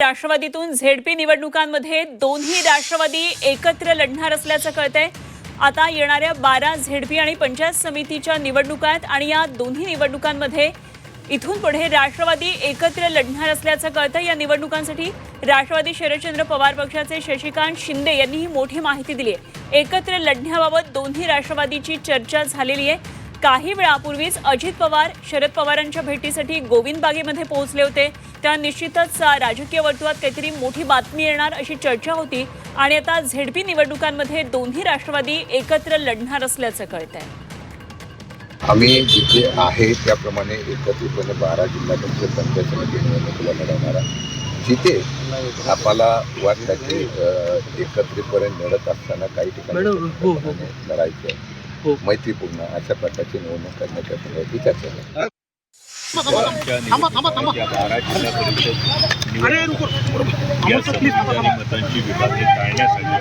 राष्ट्रवादीतून झेडपी निवडणुकांमध्ये दोन्ही राष्ट्रवादी एकत्र लढणार असल्याचं कळतंय। आता येणाऱ्या 12 झेडपी आणि पंचायत समितीच्या निवडणुका आहेत आणि या दोन्ही निवडणुकांमध्ये इथून पुढे राष्ट्रवादी एकत्र लढणार असल्याचं कळतंय। या निवडणुकांसाठी राष्ट्रवादी शरदचंद्र पवार पक्षाचे शशिकांत शिंदे यांनी ही मोठी माहिती दिली आहे। एकत्र लढण्याबाबत दोन्ही राष्ट्रवादीची चर्चा झालेली आहे। काही वेळापूर्वीच अजित पवार शरद पवारांच्या भेटीसाठी गोविंद बागेमध्ये पोहोचले होते। त्या निश्चितच राजकीय वर्तुळात काहीतरी मोठी बातमी येणार अशी चर्चा होती आणि आता झेडपी निवडणुकांमध्ये दोन्ही राष्ट्रवादी एकत्र लढणार असल्याचं कळतंय। आम्ही जिथे आहे त्याप्रमाणे एकत्रितपणे 12 जिल्हा परिषद पंचायत समिती निवडणुकीला लढवणारा जिथे आपल्याला वाटतं की एकत्रितपणे लढत असताना काही ठिकाणी लढायचं मैत्रीपूर्ण अशा प्रकारची निवडणूक करण्याच्या संदर्भात चर्चा झाली। 12 जिल्हा परिषद मतांची विभागणी टाळण्यासाठी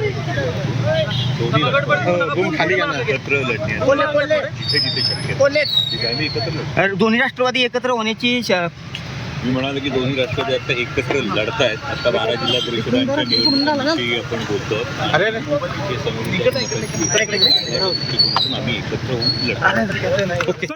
एकत्र लढण्याची जिथे शक्यता तिथे आम्ही एकत्र लढतो। दोन्ही राष्ट्रवादी एकत्र होण्याची मी म्हणालो की दोन्ही राष्ट्रवादी आता एकत्र लढतायत। आता 12 जिल्हा परिषदांच्या निवडणुकीची आपण बोलतो आम्ही एकत्र होऊन लढतो।